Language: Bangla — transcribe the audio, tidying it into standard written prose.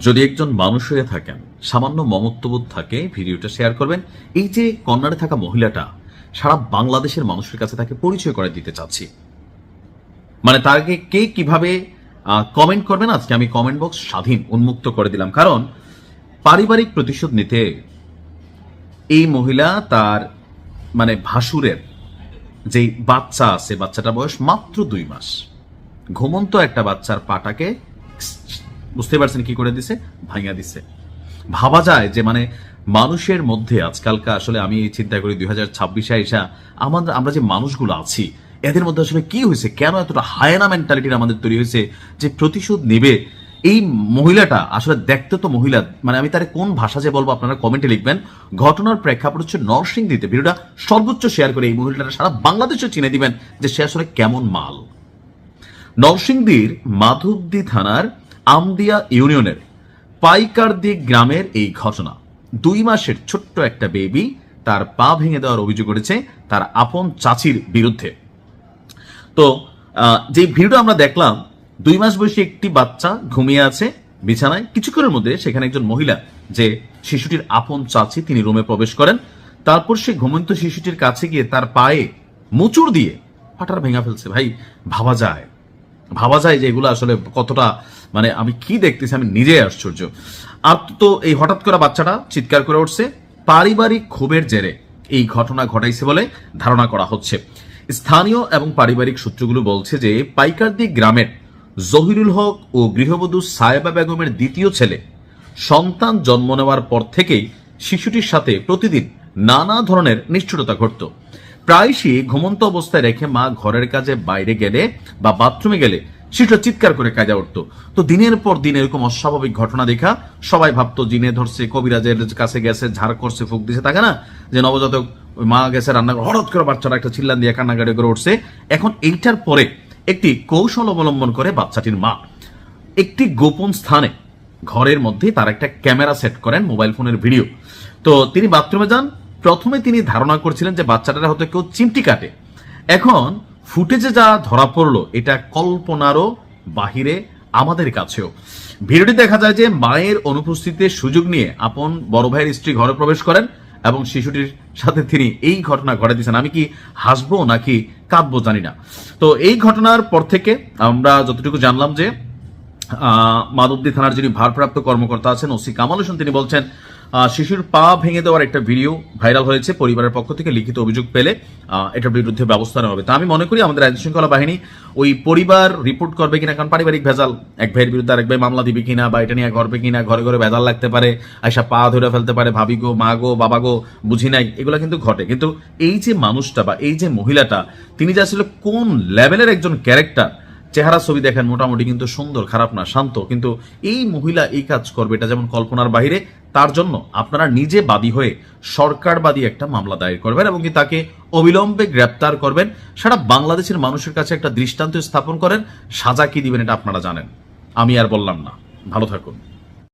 যদি একজন মানুষ হয়ে থাকেন, সামান্য মমত্ববোধ থাকে, ভিডিওটা শেয়ার করবেন। এই যে কর্নারে থাকা মহিলাটা, সারা বাংলাদেশের মানুষের কাছে তাকে পরিচয় করে দিতে চাচ্ছি। মানে তাকে কে কিভাবে কমেন্ট করবেন, আজকে আমি কমেন্ট বক্স স্বাধীন উন্মুক্ত করে দিলাম। কারণ পারিবারিক প্রতিশোধ নিতে এই মহিলা তার মানে ভাসুরের যে বাচ্চা আছে, বাচ্চাটা বয়স মাত্র 2 মাস, ঘুমন্ত একটা বাচ্চার পাটাকে বুঝতে পারছেন কি করে দিছে, ভাঙা দিছে। ভাবা যায় যে মানে মানুষের মধ্যে আজকালকা আসলে আমি চিন্তা করি 2026-এ আইসা আমরা যে মানুষগুলো আছি এদের মধ্যে আসলে কি হয়েছে, কেন এতটা হায়না মেন্টালিটির আমাদের তৈরি হয়েছে যে প্রতিশোধ নেবে। এই মহিলাটা আসলে দেখতে তো মহিলা, মানে আমি তার কোন ভাষা যে বলবো আপনারা কমেন্টে লিখবেন। ঘটনার প্রেক্ষাপট হচ্ছে নরসিংদীতে। ভিডিওটা সর্বোচ্চ শেয়ার করে এই মহিলাটা সারা বাংলাদেশে চিনে দিবেন যে সে আসলে কেমন মাল। নরসিংদীর মাধবদী থানার আমদিয়া ইউনিয়নের পাইকারদি গ্রামের এই ঘটনা। 2 মাসের ছোট্ট একটা বেবি তার পা ভেঙে দেওয়ার অভিযোগ করেছে তার আপন চাচির বিরুদ্ধে। তো যে ভিডিওটা আমরা দেখলাম, 2 মাস বয়সী একটি বাচ্চা ঘুমিয়ে আছে বিছানায়। কিছুক্ষণের মধ্যে সেখানে একজন মহিলা, যে শিশুটির আপন চাচি, তিনি রুমে প্রবেশ করেন। তারপর সে ঘুমন্ত শিশুটির কাছে গিয়ে তার পায়ে মোচড় দিয়ে পাটার ভেঙে ফেলছে। ভাই ভাবা যায় যে এগুলো আসলে কতটা, মানে আমি কি দেখতেছি আমি নিজেই আশ্চর্য। আর তো এই হঠাৎ করে বাচ্চাটা চিৎকার করে উঠছে। পারিবারিক ক্ষোভের জেরে এই ঘটনা ঘটাইছে বলে ধারণা করা হচ্ছে। স্থানীয় এবং পারিবারিক সূত্রগুলো বলছে যে পাইকারদি গ্রামের জহিরুল হক ও গৃহবধূ সায়েবা বেগমের দ্বিতীয় ছেলে সন্তান জন্ম নেওয়ার পর থেকেই শিশুটির সাথে প্রতিদিন নানা ধরনের নিষ্ঠুরতা ঘটত। প্রায়শই ঘুমন্ত অবস্থায় রেখে মা ঘরের কাজে বাইরে গেলে বা বাথরুমে গেলে শিশুটা চিৎকার করে কাঁদা উঠতো। তো দিনের পর দিন এরকম অস্বাভাবিক ঘটনা দেখা সবাই ভাবতো জিনে ধরছে, কবিরাজের কাছে গেছে, ঝাড় করছে, ফুক দিছে, থাকে না যে নবজাতক মা গেছে রান্নাঘর, হঠাৎ করে বাচ্চাটা একটা চিল্লান দিয়ে কান্নাকাটি করে উঠছে। এখন এইটার পরে একটি কৌশল অবলম্বন করে বাচ্চাটির মা একটি গোপন স্থানে ঘরের মধ্যে তার একটা ক্যামেরা সেট করেন, মোবাইল ফোনের ভিডিও। তো তিনি বাথরুমে যান। প্রথমে তিনি ধারণা করছিলেন যে বাচ্চাটার হয়তো কেউ চিমটি কাটে। এখন ফুটেজে যা ধরা পড়লো এটা কল্পনারও বাহিরে আমাদের কাছেও। ভিডিওটি দেখা যায় যে মায়ের অনুপস্থিতিতে সুযোগ নিয়ে আপন বড় ভাইয়ের স্ত্রী ঘরে প্রবেশ করেন এবং শিশুটির সাথে তিনি এই ঘটনা ঘটে দিয়েছেন। আমি কি হাসবো নাকি কাঁদবো জানি না। তো এই ঘটনার পর থেকে আমরা যতটুকু জানলাম যে মাধবদী থানার যিনি ভারপ্রাপ্ত কর্মকর্তা আছেন ওসি কামাল হোসেন, তিনি বলছেন শিশুর পা ভেঙে দেওয়ার একটা ভিডিও ভাইরাল হয়েছে। পরিবারের পক্ষ থেকে লিখিত অভিযোগ পেলে এটার বিরুদ্ধে ব্যবস্থা নেওয়া হবে। তা আমি মনে করি আমাদের আইন শৃঙ্খলা বাহিনী ওই পরিবার রিপোর্ট করবে কিনা, কারণ পারিবারিক ভেজাল, এক ভাইয়ের বিরুদ্ধে আরেক ভাই মামলা দিবে কিনা বা এটা নিয়ে করবে কিনা, ঘরে ঘরে ভেজাল লাগতে পারে, আইসা পা ধরে ফেলতে পারে, ভাবি গো, মা গো, বাবা গো, বুঝি নাই, এগুলো কিন্তু ঘটে। কিন্তু এই যে মানুষটা বা এই যে মহিলাটা, তিনি যে আসলে কোন লেভেলের একজন ক্যারেক্টার, চেহারা ছবি দেখেন মোটামুটি কিন্তু সুন্দর, খারাপ না, শান্ত, কিন্তু এই মহিলা এই কাজ করবে এটা যেমন কল্পনার বাহিরে। তার জন্য আপনারা নিজে বাদী হয়ে সরকারবাদী একটা মামলা দায়ের করবেন এবং কি তাকে অবিলম্বে গ্রেপ্তার করবেন। সারা বাংলাদেশের মানুষের কাছে একটা দৃষ্টান্ত স্থাপন করেন। সাজা কি দিবেন এটা আপনারা জানেন, আমি আর বললাম না। ভালো থাকুন।